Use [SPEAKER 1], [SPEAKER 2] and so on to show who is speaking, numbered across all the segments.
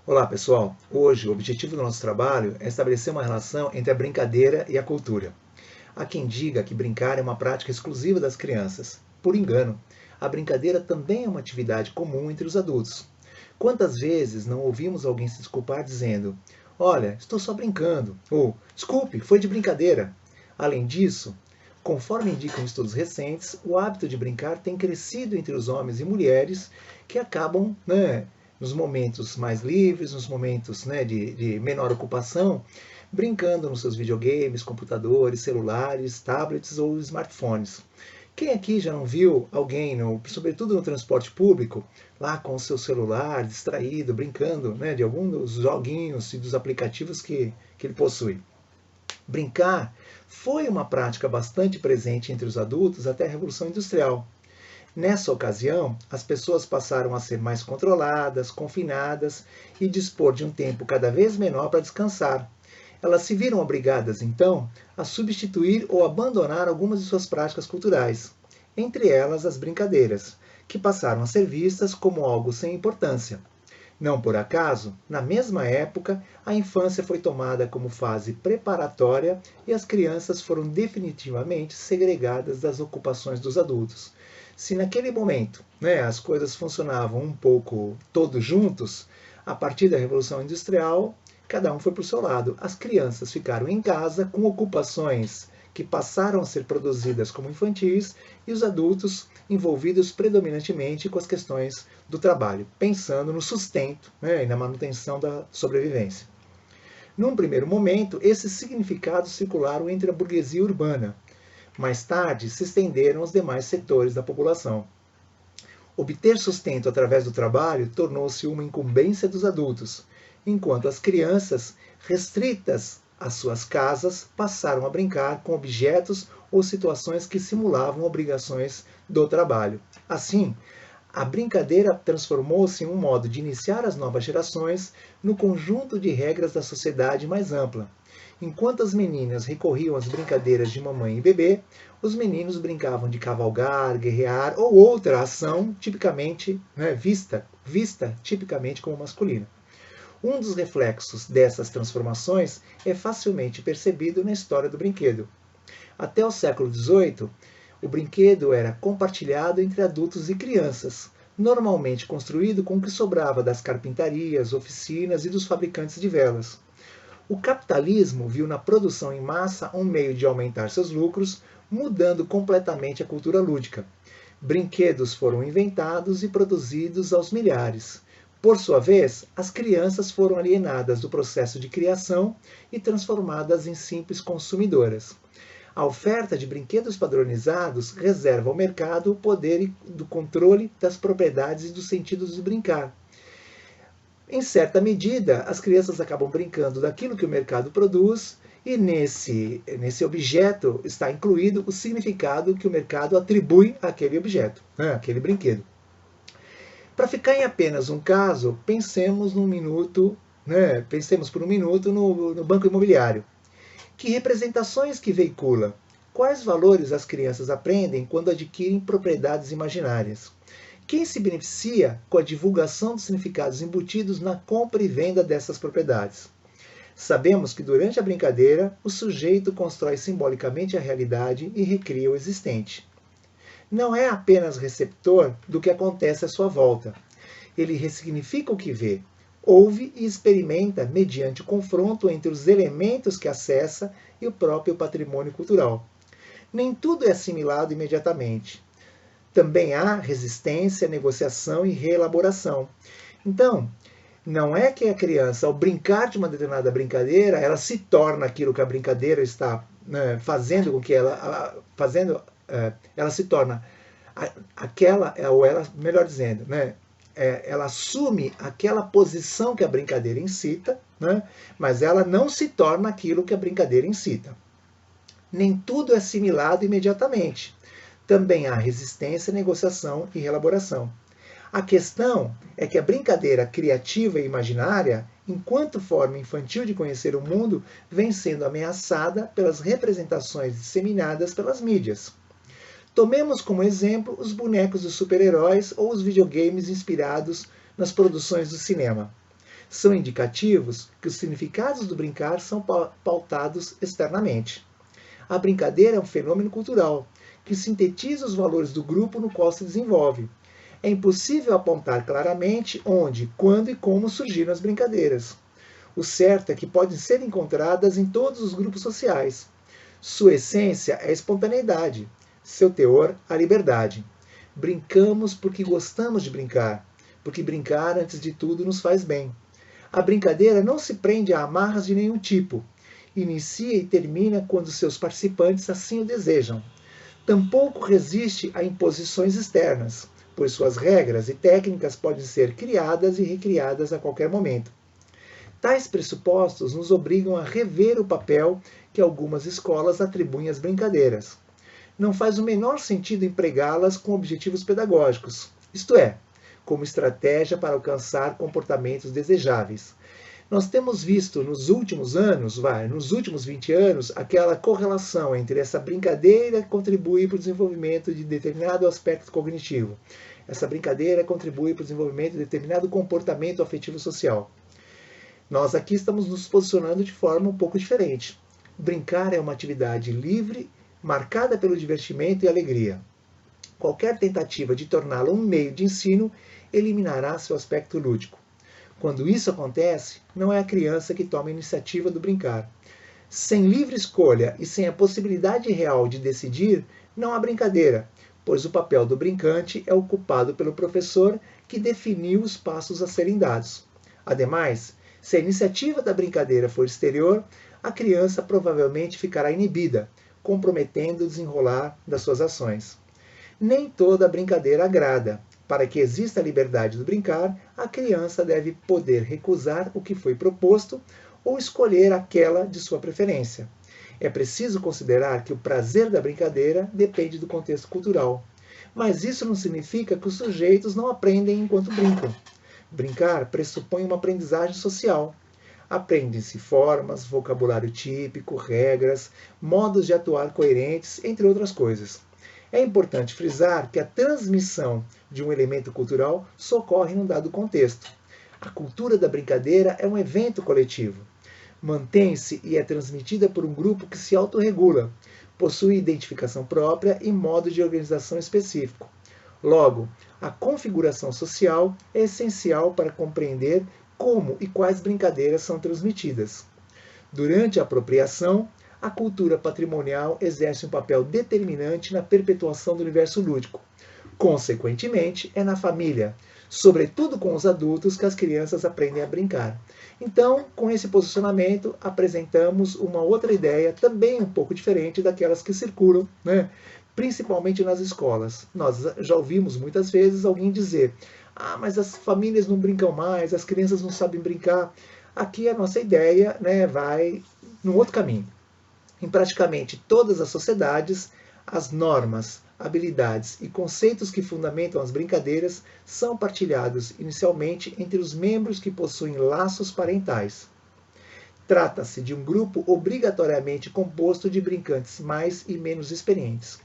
[SPEAKER 1] Olá pessoal, hoje o objetivo do nosso trabalho é estabelecer uma relação entre a brincadeira e a cultura. Há quem diga que brincar é uma prática exclusiva das crianças. Por engano, a brincadeira também é uma atividade comum entre os adultos. Quantas vezes não ouvimos alguém se desculpar dizendo: "Olha, estou só brincando", ou "Desculpe, foi de brincadeira"? Além disso, conforme indicam estudos recentes, o hábito de brincar tem crescido entre os homens e mulheres que acabam, nos momentos mais livres, nos momentos de menor ocupação, brincando nos seus videogames, computadores, celulares, tablets ou smartphones. Quem aqui já não viu alguém, sobretudo no transporte público, lá com o seu celular, distraído, brincando de algum dos joguinhos e dos aplicativos que ele possui? Brincar foi uma prática bastante presente entre os adultos até a Revolução Industrial. Nessa ocasião, as pessoas passaram a ser mais controladas, confinadas e dispor de um tempo cada vez menor para descansar. Elas se viram obrigadas, então, a substituir ou abandonar algumas de suas práticas culturais, entre elas as brincadeiras, que passaram a ser vistas como algo sem importância. Não por acaso, na mesma época, a infância foi tomada como fase preparatória e as crianças foram definitivamente segregadas das ocupações dos adultos. Se naquele momento as coisas funcionavam um pouco todos juntos, a partir da Revolução Industrial, cada um foi para o seu lado. As crianças ficaram em casa com ocupações que passaram a ser produzidas como infantis e os adultos envolvidos predominantemente com as questões do trabalho, pensando no sustento e na manutenção da sobrevivência. Num primeiro momento, esses significados circularam entre a burguesia urbana. Mais tarde, se estenderam aos demais setores da população. Obter sustento através do trabalho tornou-se uma incumbência dos adultos, enquanto as crianças, restritas às suas casas, passaram a brincar com objetos ou situações que simulavam obrigações do trabalho. Assim, a brincadeira transformou-se em um modo de iniciar as novas gerações no conjunto de regras da sociedade mais ampla. Enquanto as meninas recorriam às brincadeiras de mamãe e bebê, os meninos brincavam de cavalgar, guerrear ou outra ação tipicamente vista tipicamente como masculina. Um dos reflexos dessas transformações é facilmente percebido na história do brinquedo. Até o século XVIII, o brinquedo era compartilhado entre adultos e crianças, normalmente construído com o que sobrava das carpintarias, oficinas e dos fabricantes de velas. O capitalismo viu na produção em massa um meio de aumentar seus lucros, mudando completamente a cultura lúdica. Brinquedos foram inventados e produzidos aos milhares. Por sua vez, as crianças foram alienadas do processo de criação e transformadas em simples consumidoras. A oferta de brinquedos padronizados reserva ao mercado o poder do controle das propriedades e dos sentidos de brincar. Em certa medida, as crianças acabam brincando daquilo que o mercado produz e nesse objeto está incluído o significado que o mercado atribui àquele objeto, àquele brinquedo. Para ficar em apenas um caso, pensemos por um minuto no banco imobiliário. Que representações que veicula? Quais valores as crianças aprendem quando adquirem propriedades imaginárias? Quem se beneficia com a divulgação dos significados embutidos na compra e venda dessas propriedades? Sabemos que durante a brincadeira, o sujeito constrói simbolicamente a realidade e recria o existente. Não é apenas receptor do que acontece à sua volta. Ele ressignifica o que vê, ouve e experimenta mediante o confronto entre os elementos que acessa e o próprio patrimônio cultural. Nem tudo é assimilado imediatamente. Também há resistência, negociação e reelaboração. Então, não é que a criança, ao brincar de uma determinada brincadeira, ela se torna aquilo que a brincadeira está fazendo com que ela se torna aquela, ou ela, melhor dizendo, ela assume aquela posição que a brincadeira incita, mas ela não se torna aquilo que a brincadeira incita. Nem tudo é assimilado imediatamente. Também há resistência, negociação e reelaboração. A questão é que a brincadeira criativa e imaginária, enquanto forma infantil de conhecer o mundo, vem sendo ameaçada pelas representações disseminadas pelas mídias. Tomemos como exemplo os bonecos dos super-heróis ou os videogames inspirados nas produções do cinema. São indicativos que os significados do brincar são pautados externamente. A brincadeira é um fenômeno cultural que sintetiza os valores do grupo no qual se desenvolve. É impossível apontar claramente onde, quando e como surgiram as brincadeiras. O certo é que podem ser encontradas em todos os grupos sociais. Sua essência é a espontaneidade, seu teor, a liberdade. Brincamos porque gostamos de brincar, porque brincar, antes de tudo, nos faz bem. A brincadeira não se prende a amarras de nenhum tipo. Inicia e termina quando seus participantes assim o desejam. Tampouco resiste a imposições externas, pois suas regras e técnicas podem ser criadas e recriadas a qualquer momento. Tais pressupostos nos obrigam a rever o papel que algumas escolas atribuem às brincadeiras. Não faz o menor sentido empregá-las com objetivos pedagógicos, isto é, como estratégia para alcançar comportamentos desejáveis. Nós temos visto nos últimos 20 anos, aquela correlação entre essa brincadeira que contribui para o desenvolvimento de determinado aspecto cognitivo. Essa brincadeira contribui para o desenvolvimento de determinado comportamento afetivo social. Nós aqui estamos nos posicionando de forma um pouco diferente. Brincar é uma atividade livre, marcada pelo divertimento e alegria. Qualquer tentativa de torná-la um meio de ensino eliminará seu aspecto lúdico. Quando isso acontece, não é a criança que toma a iniciativa do brincar. Sem livre escolha e sem a possibilidade real de decidir, não há brincadeira, pois o papel do brincante é ocupado pelo professor que definiu os passos a serem dados. Ademais, se a iniciativa da brincadeira for exterior, a criança provavelmente ficará inibida, comprometendo o desenrolar das suas ações. Nem toda brincadeira agrada. Para que exista a liberdade do brincar, a criança deve poder recusar o que foi proposto ou escolher aquela de sua preferência. É preciso considerar que o prazer da brincadeira depende do contexto cultural. Mas isso não significa que os sujeitos não aprendem enquanto brincam. Brincar pressupõe uma aprendizagem social. Aprendem-se formas, vocabulário típico, regras, modos de atuar coerentes, entre outras coisas. É importante frisar que a transmissão de um elemento cultural só ocorre num dado contexto. A cultura da brincadeira é um evento coletivo. Mantém-se e é transmitida por um grupo que se autorregula, possui identificação própria e modo de organização específico. Logo, a configuração social é essencial para compreender como e quais brincadeiras são transmitidas. Durante a apropriação, a cultura patrimonial exerce um papel determinante na perpetuação do universo lúdico. Consequentemente, é na família, sobretudo com os adultos, que as crianças aprendem a brincar. Então, com esse posicionamento, apresentamos uma outra ideia, também um pouco diferente daquelas que circulam, principalmente nas escolas. Nós já ouvimos muitas vezes alguém dizer: mas as famílias não brincam mais, as crianças não sabem brincar. Aqui a nossa ideia vai num outro caminho. Em praticamente todas as sociedades, as normas, habilidades e conceitos que fundamentam as brincadeiras são partilhados inicialmente entre os membros que possuem laços parentais. Trata-se de um grupo obrigatoriamente composto de brincantes mais e menos experientes.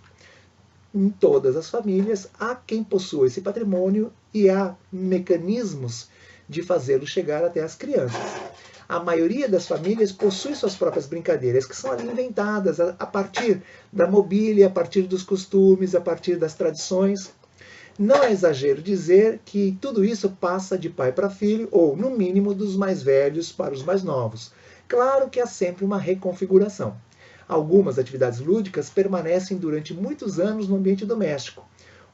[SPEAKER 1] Em todas as famílias, há quem possua esse patrimônio e há mecanismos de fazê-lo chegar até as crianças. A maioria das famílias possui suas próprias brincadeiras, que são ali inventadas a partir da mobília, a partir dos costumes, a partir das tradições. Não é exagero dizer que tudo isso passa de pai para filho, ou, no mínimo, dos mais velhos para os mais novos. Claro que há sempre uma reconfiguração. Algumas atividades lúdicas permanecem durante muitos anos no ambiente doméstico.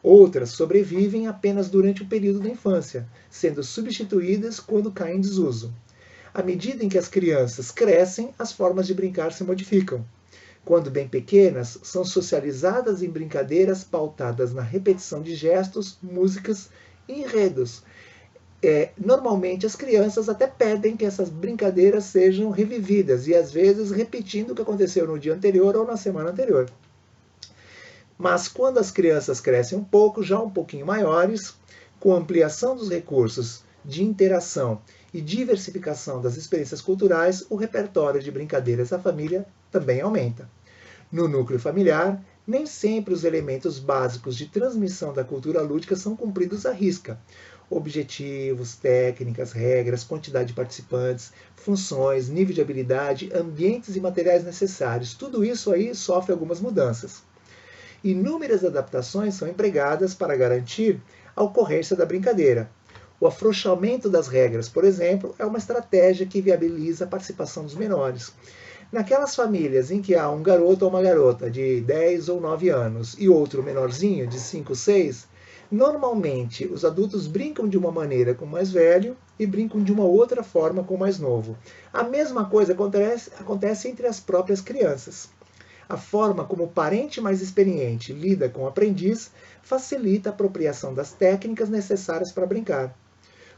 [SPEAKER 1] Outras sobrevivem apenas durante o período da infância, sendo substituídas quando caem em desuso. À medida em que as crianças crescem, as formas de brincar se modificam. Quando bem pequenas, são socializadas em brincadeiras pautadas na repetição de gestos, músicas e enredos. Normalmente as crianças até pedem que essas brincadeiras sejam revividas e às vezes repetindo o que aconteceu no dia anterior ou na semana anterior. Mas quando as crianças crescem um pouco, já um pouquinho maiores, com ampliação dos recursos de interação e diversificação das experiências culturais, o repertório de brincadeiras da família também aumenta. No núcleo familiar, nem sempre os elementos básicos de transmissão da cultura lúdica são cumpridos à risca. Objetivos, técnicas, regras, quantidade de participantes, funções, nível de habilidade, ambientes e materiais necessários. Tudo isso aí sofre algumas mudanças. Inúmeras adaptações são empregadas para garantir a ocorrência da brincadeira. O afrouxamento das regras, por exemplo, é uma estratégia que viabiliza a participação dos menores. Naquelas famílias em que há um garoto ou uma garota de 10 ou 9 anos e outro menorzinho de 5 ou 6, normalmente os adultos brincam de uma maneira com o mais velho e brincam de uma outra forma com o mais novo. A mesma coisa acontece entre as próprias crianças. A forma como o parente mais experiente lida com o aprendiz facilita a apropriação das técnicas necessárias para brincar.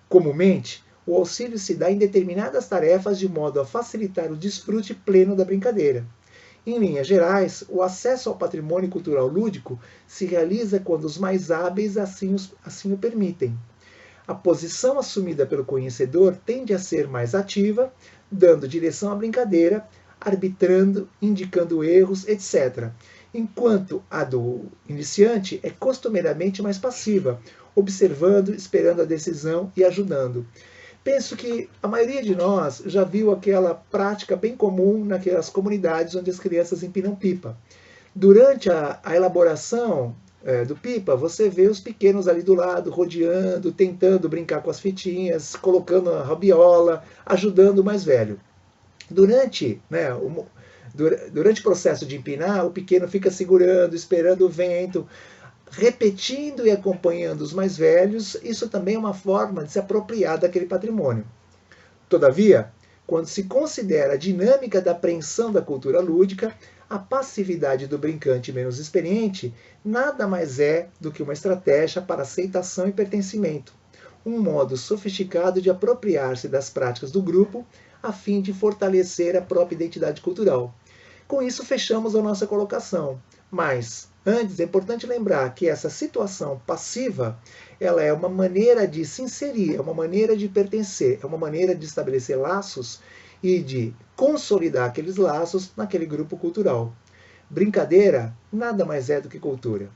[SPEAKER 1] Comumente, o auxílio se dá em determinadas tarefas de modo a facilitar o desfrute pleno da brincadeira. Em linhas gerais, o acesso ao patrimônio cultural lúdico se realiza quando os mais hábeis assim o permitem. A posição assumida pelo conhecedor tende a ser mais ativa, dando direção à brincadeira, arbitrando, indicando erros, etc. Enquanto a do iniciante é costumeiramente mais passiva, observando, esperando a decisão e ajudando. Penso que a maioria de nós já viu aquela prática bem comum naquelas comunidades onde as crianças empinam pipa. Durante a elaboração do pipa, você vê os pequenos ali do lado, rodeando, tentando brincar com as fitinhas, colocando a rabiola, ajudando o mais velho. Durante o processo de empinar, o pequeno fica segurando, esperando o vento, repetindo e acompanhando os mais velhos. Isso também é uma forma de se apropriar daquele patrimônio. Todavia, quando se considera a dinâmica da apreensão da cultura lúdica, a passividade do brincante menos experiente nada mais é do que uma estratégia para aceitação e pertencimento, um modo sofisticado de apropriar-se das práticas do grupo a fim de fortalecer a própria identidade cultural. Com isso, fechamos a nossa colocação. Mas, antes, é importante lembrar que essa situação passiva, ela é uma maneira de se inserir, é uma maneira de pertencer, é uma maneira de estabelecer laços e de consolidar aqueles laços naquele grupo cultural. Brincadeira nada mais é do que cultura.